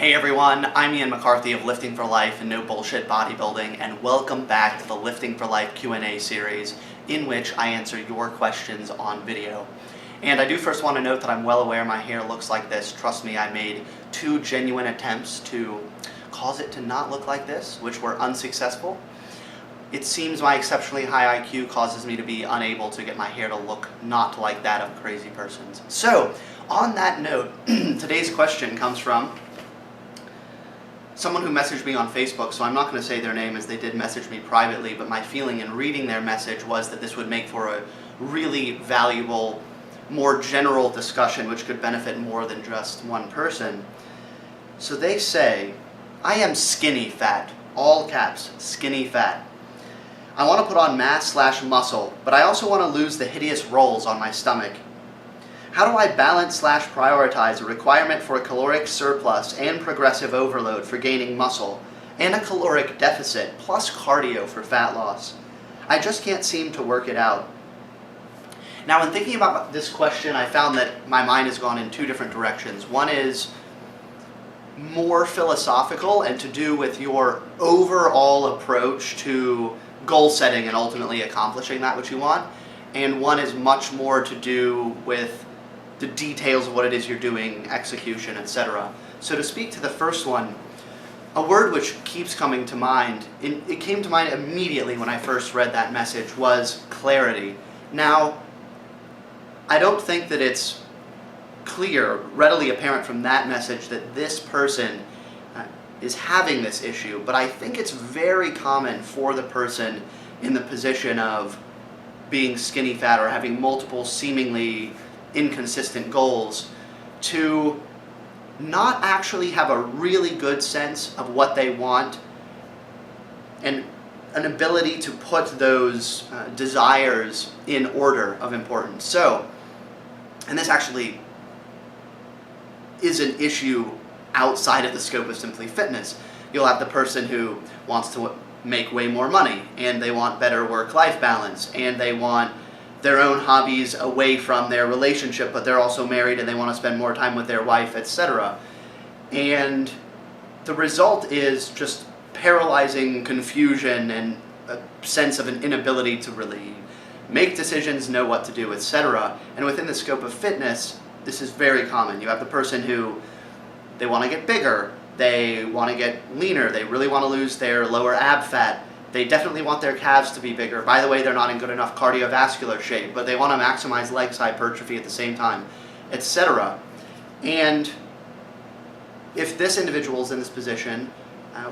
Hey everyone, I'm Ian McCarthy of Lifting for Life and No Bullshit Bodybuilding, and welcome back to the Lifting for Life Q&A series, in which I answer your questions on video. And I do first want to note that I'm well aware my hair looks like this. Trust me, I made 2 genuine attempts to cause it to not look like this, which were unsuccessful. It seems my exceptionally high IQ causes me to be unable to get my hair to look not like that of crazy persons. So, on that note, today's question comes from someone who messaged me on Facebook, so I'm not going to say their name as they did message me privately, but my feeling in reading their message was that this would make for a really valuable, more general discussion which could benefit more than just one person. So they say, I am skinny fat, all caps, skinny fat. I want to put on mass/muscle, but I also want to lose the hideous rolls on my stomach. How do I balance/prioritize a requirement for a caloric surplus and progressive overload for gaining muscle, and a caloric deficit plus cardio for fat loss? I just can't seem to work it out. Now, in thinking about this question, I found that my mind has gone in 2 different directions. One is more philosophical and to do with your overall approach to goal setting and ultimately accomplishing that which you want. And one is much more to do with the details of what it is you're doing, execution, etc. So to speak to the first one, a word which keeps coming to mind, it came to mind immediately when I first read that message, was clarity. Now, I don't think that it's clear, readily apparent from that message that this person is having this issue, but I think it's very common for the person in the position of being skinny fat or having multiple seemingly inconsistent goals to not actually have a really good sense of what they want and an ability to put those desires in order of importance. So, and this actually is an issue outside of the scope of simply fitness. You'll have the person who wants to make way more money, and they want better work-life balance, and they want their own hobbies away from their relationship, but they're also married and they want to spend more time with their wife, etc. And the result is just paralyzing confusion and a sense of an inability to really make decisions, know what to do, etc. And within the scope of fitness, this is very common. You have the person who, they want to get bigger, they want to get leaner, they really want to lose their lower ab fat, they definitely want their calves to be bigger. By the way, they're not in good enough cardiovascular shape, but they want to maximize leg hypertrophy at the same time, etc. And if this individual is in this position,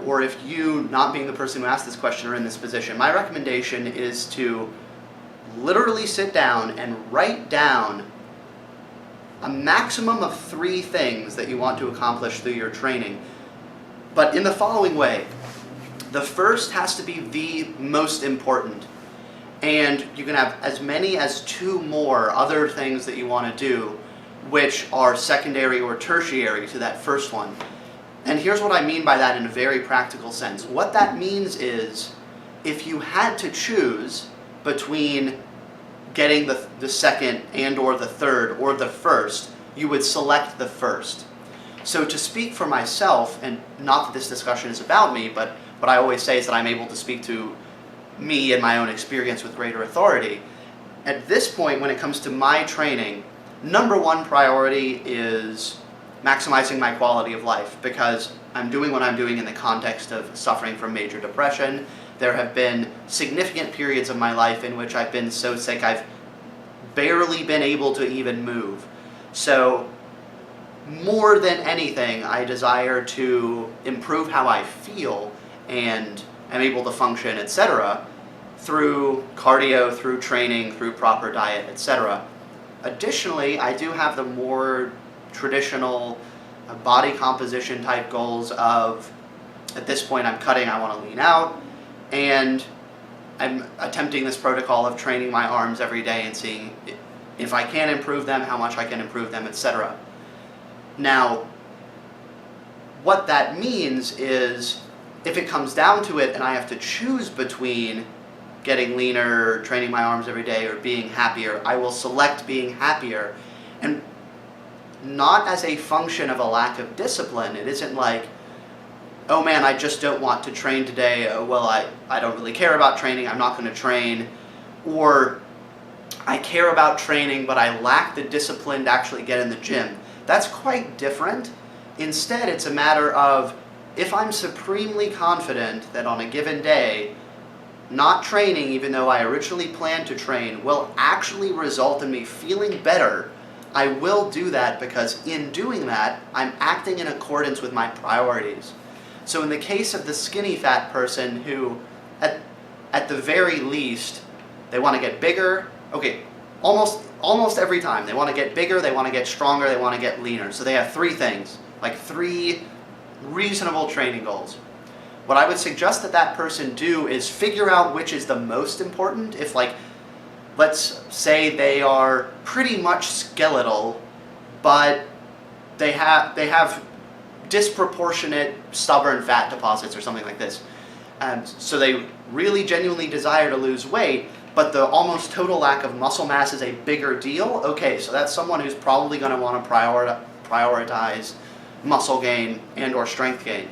or if you, not being the person who asked this question, are in this position, my recommendation is to literally sit down and write down a maximum of 3 things that you want to accomplish through your training, but in the following way. The first has to be the most important, and you can have as many as 2 more other things that you want to do which are secondary or tertiary to that first one. And here's what I mean by that in a very practical sense. What that means is, if you had to choose between getting the second and or the third or the first, you would select the first. So to speak for myself, and not that this discussion is about me, but what I always say is that I'm able to speak to me and my own experience with greater authority. At this point, when it comes to my training, number 1 priority is maximizing my quality of life, because I'm doing what I'm doing in the context of suffering from major depression. There have been significant periods of my life in which I've been so sick I've barely been able to even move. So more than anything, I desire to improve how I feel and am able to function, etc., through cardio, through training, through proper diet, etc. Additionally, I do have the more traditional body composition type goals of, at this point I'm cutting, I want to lean out, and I'm attempting this protocol of training my arms every day and seeing if I can improve them, how much I can improve them, etc. Now, what that means is, if it comes down to it and I have to choose between getting leaner, training my arms every day, or being happier, I will select being happier. And not as a function of a lack of discipline. It isn't like, oh man, I just don't want to train today. Well, I don't really care about training. I'm not going to train. Or I care about training, but I lack the discipline to actually get in the gym. That's quite different. Instead, it's a matter of, if I'm supremely confident that on a given day, not training, even though I originally planned to train, will actually result in me feeling better, I will do that, because in doing that, I'm acting in accordance with my priorities. So in the case of the skinny fat person who, at the very least, they want to get bigger, okay, almost every time, they want to get bigger, they want to get stronger, they want to get leaner. So they have three things, like three reasonable training goals. What I would suggest that person do is figure out which is the most important. If, like, let's say they are pretty much skeletal, but they have disproportionate stubborn fat deposits or something like this. And so they really genuinely desire to lose weight, but the almost total lack of muscle mass is a bigger deal. Okay, so that's someone who's probably going to want to prioritize muscle gain and or strength gain.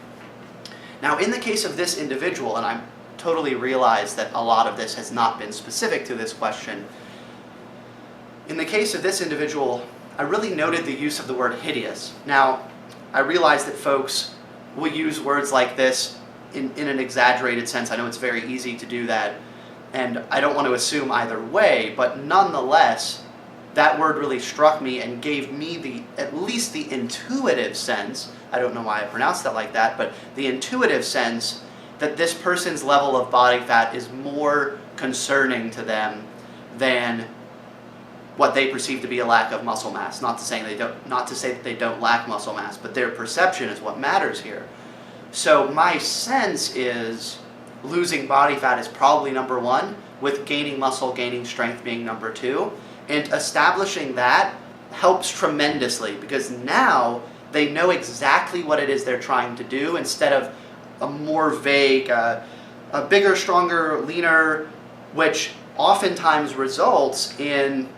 Now, in the case of this individual, and I totally realize that a lot of this has not been specific to this question, in the case of this individual, I really noted the use of the word hideous. Now, I realize that folks will use words like this in an exaggerated sense. I know it's very easy to do that, and I don't want to assume either way, but nonetheless, that word really struck me and gave me at least the intuitive sense, I don't know why I pronounced that like that, but the intuitive sense that this person's level of body fat is more concerning to them than what they perceive to be a lack of muscle mass. Not to say that they don't lack muscle mass, but their perception is what matters here. So my sense is losing body fat is probably number one, with gaining muscle, gaining strength being number two. And establishing that helps tremendously, because now they know exactly what it is they're trying to do, instead of a more vague, a bigger, stronger, leaner, which oftentimes results in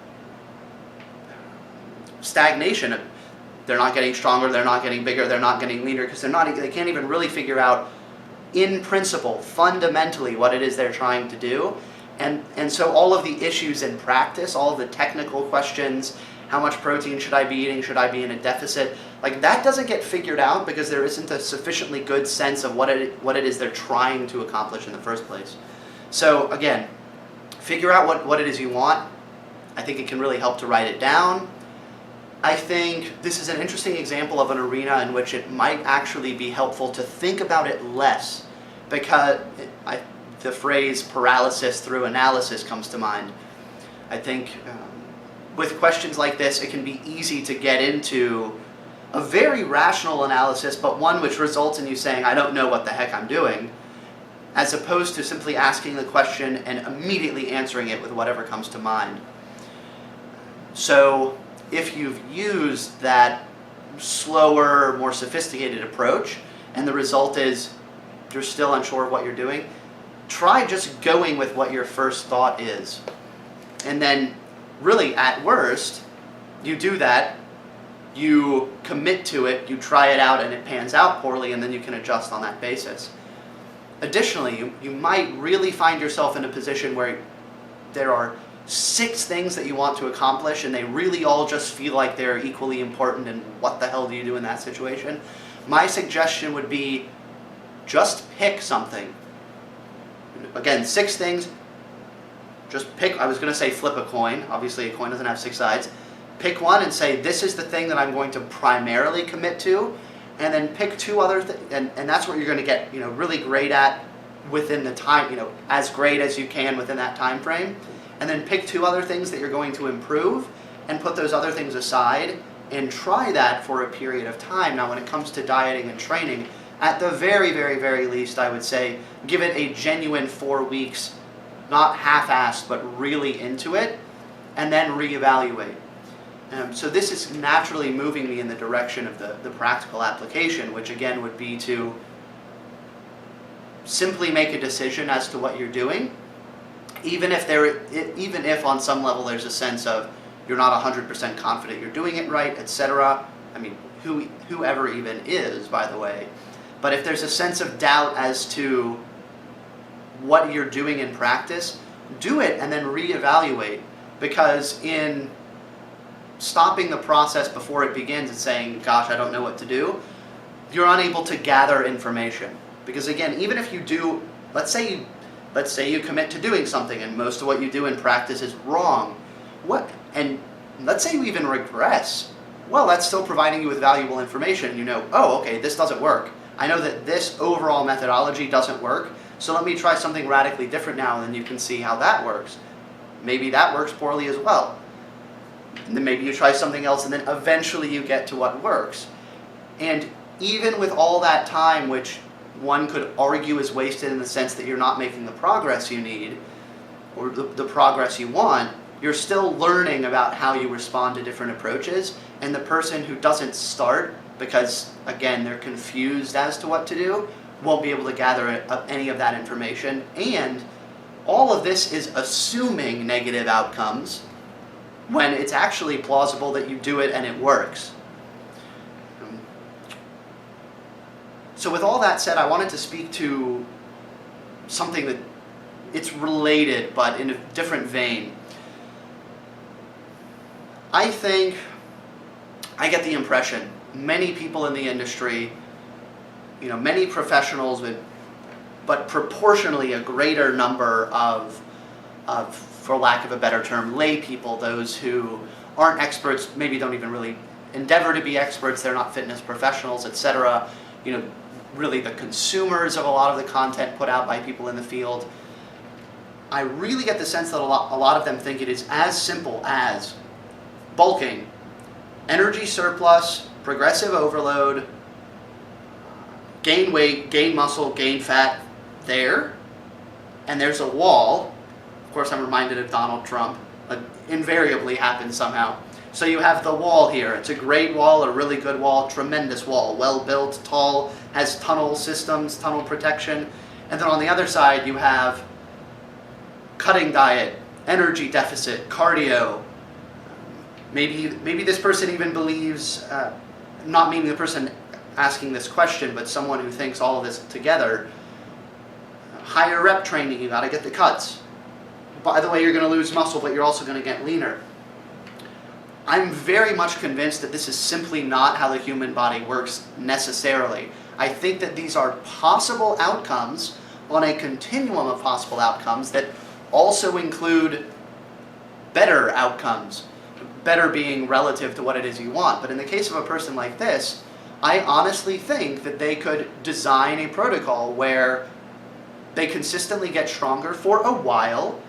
stagnation. They're not getting stronger, they're not getting bigger, they're not getting leaner, because they can't even really figure out in principle, fundamentally, what it is they're trying to do. And so all of the issues in practice, all of the technical questions, how much protein should I be eating, should I be in a deficit, like that doesn't get figured out because there isn't a sufficiently good sense of what it is they're trying to accomplish in the first place. So again, figure out what it is you want. I think it can really help to write it down. I think this is an interesting example of an arena in which it might actually be helpful to think about it less, because the phrase paralysis through analysis comes to mind. I think with questions like this, it can be easy to get into a very rational analysis, but one which results in you saying, I don't know what the heck I'm doing, as opposed to simply asking the question and immediately answering it with whatever comes to mind. So if you've used that slower, more sophisticated approach, and the result is you're still unsure of what you're doing, try just going with what your first thought is. And then, really, at worst, you do that, you commit to it, you try it out, and it pans out poorly, and then you can adjust on that basis. Additionally, you might really find yourself in a position where there are 6 things that you want to accomplish, and they really all just feel like they're equally important, and what the hell do you do in that situation? My suggestion would be just pick something. Again, 6 things, just pick. I was going to say flip a coin. Obviously, a coin doesn't have 6 sides. Pick one and say, this is the thing that I'm going to primarily commit to, and then pick 2 other things, and that's what you're going to get, really great at within the time, as great as you can within that time frame. And then pick 2 other things that you're going to improve, and put those other things aside, and try that for a period of time. Now, when it comes to dieting and training, at the very, very, very least, I would say give it a genuine 4 weeks, not half-assed, but really into it, and then reevaluate. So this is naturally moving me in the direction of the practical application, which again would be to simply make a decision as to what you're doing, even if on some level there's a sense of you're not 100% confident you're doing it right, etc. I mean, whoever even is, by the way. But if there's a sense of doubt as to what you're doing in practice, do it and then reevaluate. Because in stopping the process before it begins and saying, gosh, I don't know what to do, you're unable to gather information. Because again, even if you do, let's say you commit to doing something and most of what you do in practice is wrong, and let's say you even regress, well, that's still providing you with valuable information. You know, oh, okay, this doesn't work. I know that this overall methodology doesn't work, so let me try something radically different now, and then you can see how that works. Maybe that works poorly as well. And then maybe you try something else, and then eventually you get to what works. And even with all that time, which one could argue is wasted in the sense that you're not making the progress you need, or the progress you want, you're still learning about how you respond to different approaches. And the person who doesn't start, because again, they're confused as to what to do, won't be able to gather any of that information. And all of this is assuming negative outcomes, when it's actually plausible that you do it and it works. So with all that said, I wanted to speak to something that it's related, but in a different vein. I think, I get the impression, many people in the industry, many professionals, but proportionally a greater number of, for lack of a better term, lay people, those who aren't experts, maybe don't even really endeavor to be experts, they're not fitness professionals, etc. Really the consumers of a lot of the content put out by people in the field. I really get the sense that a lot of them think it is as simple as bulking, energy surplus, progressive overload, gain weight, gain muscle, gain fat there, and there's a wall. Of course, I'm reminded of Donald Trump. It invariably happens somehow. So you have the wall here. It's a great wall, a really good wall, tremendous wall, well built, tall, has tunnel systems, tunnel protection. And then on the other side, you have cutting diet, energy deficit, cardio. Maybe this person even believes, not meaning the person asking this question, but someone who thinks all of this together, higher rep training, you gotta get the cuts. By the way, you're gonna lose muscle, but you're also gonna get leaner. I'm very much convinced that this is simply not how the human body works necessarily. I think that these are possible outcomes on a continuum of possible outcomes that also include better outcomes, better being relative to what it is you want. But in the case of a person like this, I honestly think that they could design a protocol where they consistently get stronger for a while.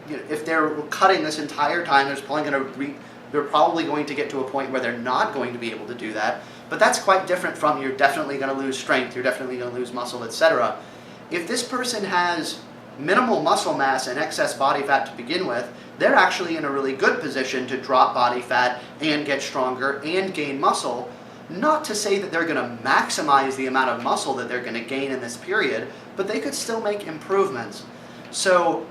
If they're cutting this entire time, they're probably going to get to a point where they're not going to be able to do that. But that's quite different from you're definitely going to lose strength, you're definitely going to lose muscle, etc. If this person has minimal muscle mass and excess body fat to begin with, they're actually in a really good position to drop body fat and get stronger and gain muscle. Not to say that they're going to maximize the amount of muscle that they're going to gain in this period, but they could still make improvements. So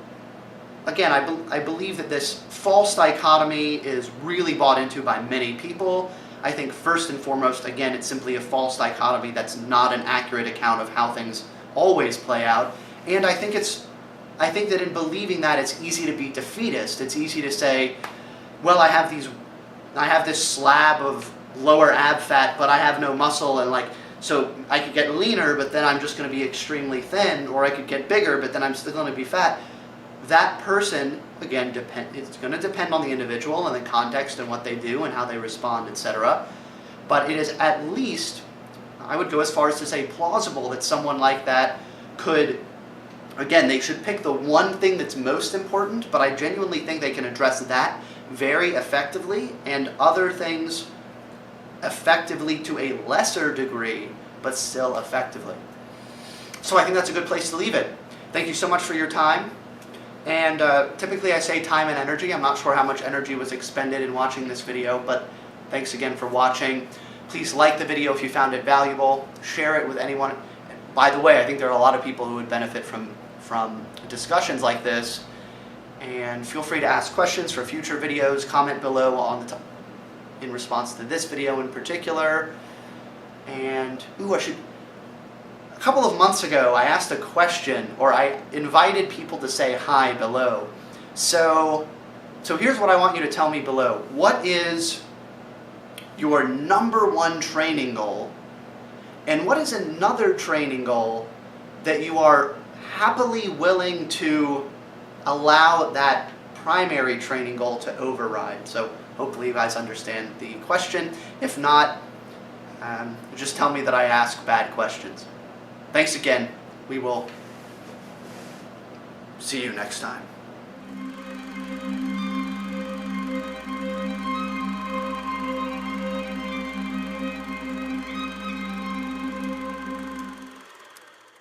again, I believe that this false dichotomy is really bought into by many people. I think first and foremost, again, it's simply a false dichotomy that's not an accurate account of how things always play out. And I think that in believing that, it's easy to be defeatist. It's easy to say, well, I have this slab of lower ab fat, but I have no muscle, and so I could get leaner, but then I'm just going to be extremely thin, or I could get bigger, but then I'm still going to be fat. That person, again, it's going to depend on the individual and the context and what they do and how they respond, etc. But it is at least, I would go as far as to say plausible that someone like that could, again, they should pick the one thing that's most important, but I genuinely think they can address that very effectively and other things effectively to a lesser degree, but still effectively. So I think that's a good place to leave it. Thank you so much for your time. And typically I say time and energy. I'm not sure how much energy was expended in watching this video, but thanks again for watching. Please like the video if you found it valuable. Share it with anyone. By the way, I think there are a lot of people who would benefit from discussions like this. And feel free to ask questions for future videos, comment below on the in response to this video in particular. And, a couple of months ago I asked a question, or I invited people to say hi below. So here's what I want you to tell me below. What is your #1 training goal? And what is another training goal that you are happily willing to allow that primary training goal to override? So hopefully you guys understand the question. If not, just tell me that I ask bad questions. Thanks again. We will see you next time.